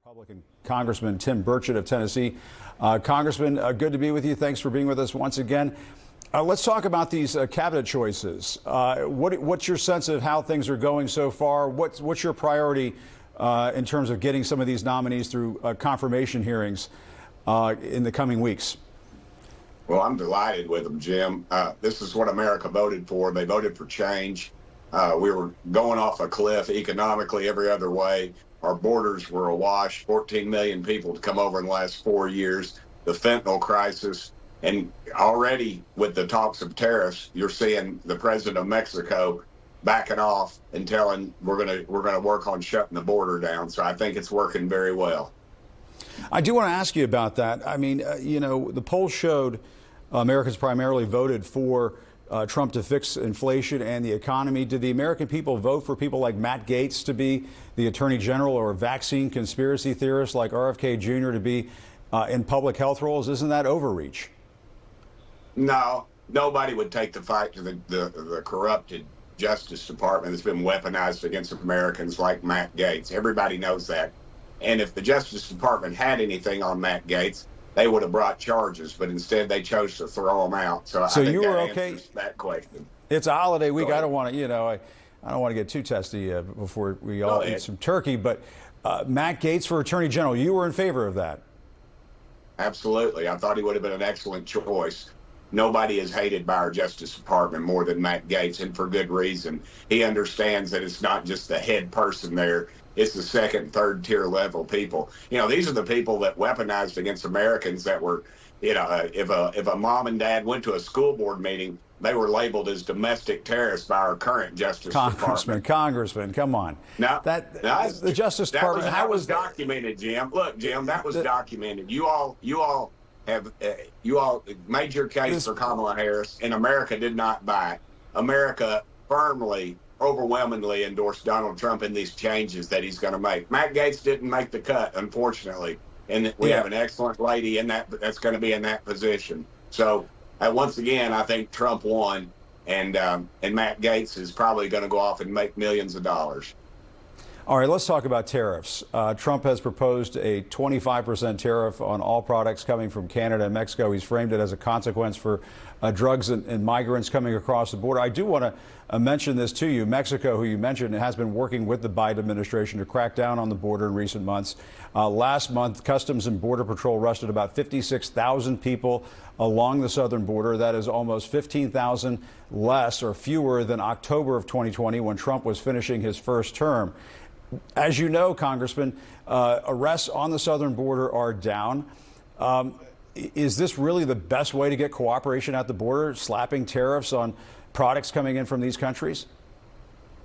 Republican Congressman Tim Burchett of Tennessee. Congressman, good to be with you. Thanks for being with us once again. Let's talk about these cabinet choices. What's your sense of how things are going so far? What's your priority in terms of getting some of these nominees through confirmation hearings in the coming weeks? Well, I'm delighted with them, Jim. This is what America voted for. They voted for change. We were going off a cliff economically every other way. Our borders were awash, 14 million people to come over in the last 4 years, the fentanyl crisis, and already with the talks of tariffs, you're seeing the president of Mexico backing off and telling we're gonna work on shutting the border down. So I think it's working very well. I do want to ask you about that. I mean, the polls showed Americans primarily voted for Trump to fix inflation and the economy. Did the American people vote for people like Matt Gaetz to be the attorney general, or vaccine conspiracy theorists like RFK Jr. to be in public health roles? Isn't that overreach? No, nobody would take the fight to the corrupted Justice Department that's been weaponized against Americans like Matt Gaetz. Everybody knows that. And if the Justice Department had anything on Matt Gaetz, they would have brought charges, but instead they chose to throw them out. So I think you were that okay? answers that question. It's a holiday week. I don't want to, I don't want to get too testy before we all eat some turkey. But Matt Gaetz for Attorney General, you were in favor of that? Absolutely. I thought he would have been an excellent choice. Nobody is hated by our Justice Department more than Matt Gaetz, and for good reason. He understands that it's not just the head person there. It's the second, third tier level people. These are the people that weaponized against Americans that were, if a mom and dad went to a school board meeting, they were labeled as domestic terrorists by our current Justice Department. Congressman, come on. The Justice Department. That was documented, Jim. Look, Jim, that was documented. You all made your case for Kamala Harris, and America did not buy it. America firmly, overwhelmingly endorsed Donald Trump in these changes that he's going to make. Matt Gaetz didn't make the cut, unfortunately, and we have an excellent lady in that's going to be in that position. So once again, I think Trump won, and Matt Gaetz is probably going to go off and make millions of dollars. All right, let's talk about tariffs. Trump has proposed a 25% tariff on all products coming from Canada and Mexico. He's framed it as a consequence for drugs and migrants coming across the border. I do want to mention this to you. Mexico, who you mentioned, has been working with the Biden administration to crack down on the border in recent months. Last month, Customs and Border Patrol arrested about 56,000 people along the southern border. That is almost 15,000 less or fewer than October of 2020, when Trump was finishing his first term. As you know, Congressman, arrests on the southern border are down. Is this really the best way to get cooperation at the border, slapping tariffs on products coming in from these countries?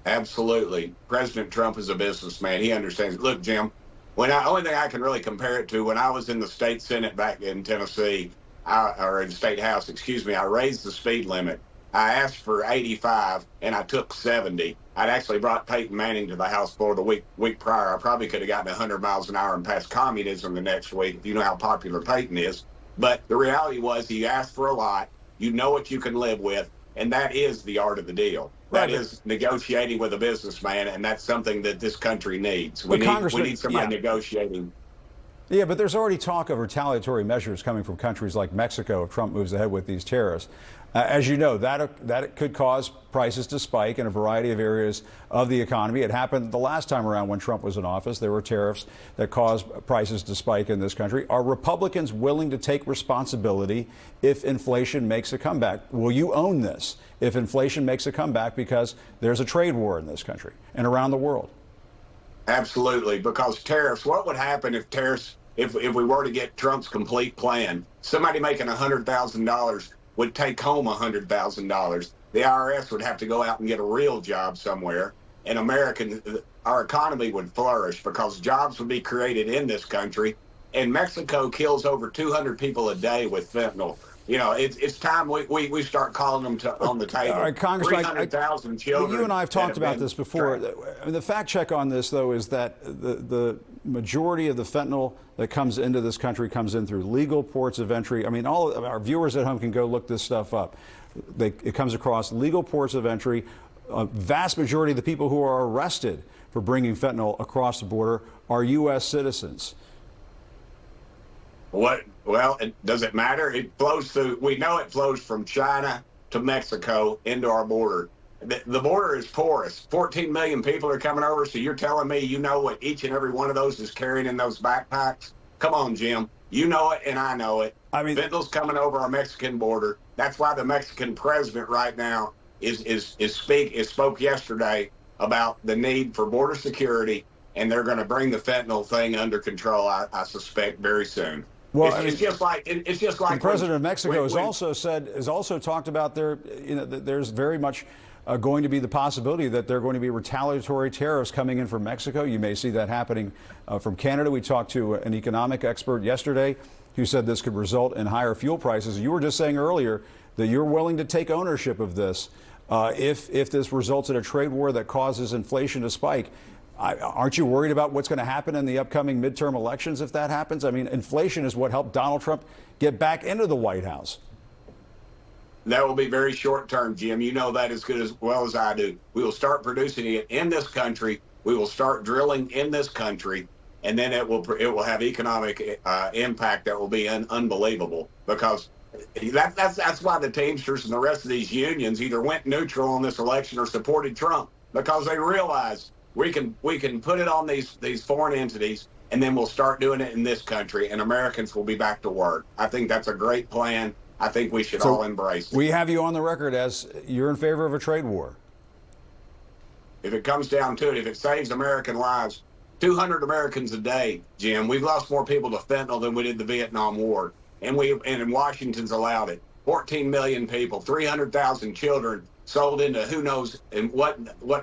Absolutely. President Trump is a businessman. He understands. Look, Jim, only thing I can really compare it to, when I was in the state Senate back in Tennessee, or in the state house, I raised the speed limit. I asked for 85 and I took 70. I'd actually brought Peyton Manning to the House floor the week prior. I probably could have gotten 100 miles an hour and passed communism the next week. You know how popular Peyton is. But the reality was, he asked for a lot. You know what you can live with, and that is the art of the deal. That is negotiating with a businessman, and that's something that this country needs. We need somebody negotiating. Yeah, but there's already talk of retaliatory measures coming from countries like Mexico if Trump moves ahead with these tariffs. As you know, that could cause prices to spike in a variety of areas of the economy. It happened the last time around when Trump was in office. There were tariffs that caused prices to spike in this country. Are Republicans willing to take responsibility if inflation makes a comeback? Will you own this if inflation makes a comeback because there's a trade war in this country and around the world? Absolutely, because tariffs, what would happen if we were to get Trump's complete plan? Somebody making $100,000 would take home $100,000. The IRS would have to go out and get a real job somewhere, and our economy would flourish because jobs would be created in this country. And Mexico kills over 200 people a day with fentanyl. It's time we start calling them on the table. All right, Congressman, 300,000 children. You and I have talked about this before. The fact check on this, though, is that the majority of the fentanyl that comes into this country comes in through legal ports of entry. I mean, all of our viewers at home can go look this stuff up. It comes across legal ports of entry. A vast majority of the people who are arrested for for bringing fentanyl across the border are U.S. citizens. What? Well, does it matter? It flows through. We know it flows from China to Mexico into our border. The border is porous. 14 million people are coming over. So you're telling me you know what each and every one of those is carrying in those backpacks? Come on, Jim. You know it, and I know it. I mean, fentanyl's coming over our Mexican border. That's why the Mexican president right now spoke yesterday about the need for border security, and they're going to bring the fentanyl thing under control. I suspect very soon. Well, it's just like the president of Mexico has also talked about there's very much going to be the possibility that there are going to be retaliatory tariffs coming in from Mexico. You may see that happening from Canada. We talked to an economic expert yesterday who said this could result in higher fuel prices. You were just saying earlier that you're willing to take ownership of this if this results in a trade war that causes inflation to spike. Aren't you worried about what's going to happen in the upcoming midterm elections if that happens? I mean, inflation is what helped Donald Trump get back into the White House. That will be very short term, Jim. You know that as good as well as I do. We will start producing it in this country. We will start drilling in this country, and then it will have economic impact that will be unbelievable. Because that's why the Teamsters and the rest of these unions either went neutral on this election or supported Trump, because they realized we can put it on these foreign entities, and then we'll start doing it in this country, and Americans will be back to work. I think that's a great plan. I think we should all embrace it. We have you on the record as you're in favor of a trade war. If it comes down to it, if it saves American lives, 200 Americans a day, Jim. We've lost more people to fentanyl than we did the Vietnam War, and Washington's allowed it. 14 million people, 300,000 children sold into who knows and what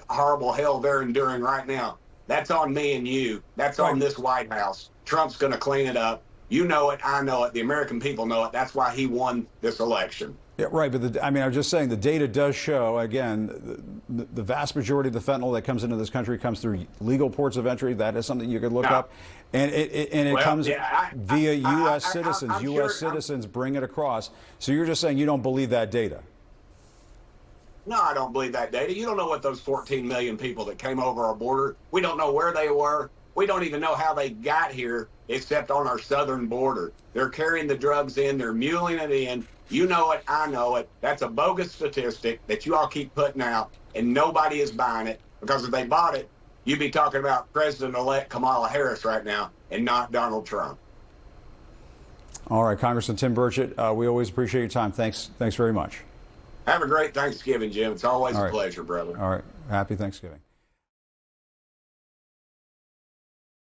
horrible hell they're enduring right now. That's on me and you. That's on this White House. Trump's going to clean it up. You know it. I know it. The American people know it. That's why he won this election. Yeah, right. But I was just saying the data does show, again, the vast majority of the fentanyl that comes into this country comes through legal ports of entry. That is something you could look up. And it comes via U.S. citizens. U.S. citizens bring it across. So you're just saying you don't believe that data? No, I don't believe that data. You don't know what those 14 million people that came over our border, we don't know where they were. We don't even know how they got here except on our southern border. They're carrying the drugs in. They're muling it in. You know it. I know it. That's a bogus statistic that you all keep putting out, and nobody is buying it, because if they bought it, you'd be talking about President-elect Kamala Harris right now and not Donald Trump. All right, Congressman Tim Burchett, we always appreciate your time. Thanks very much. Have a great Thanksgiving, Jim. It's always a pleasure, brother. All right. Happy Thanksgiving.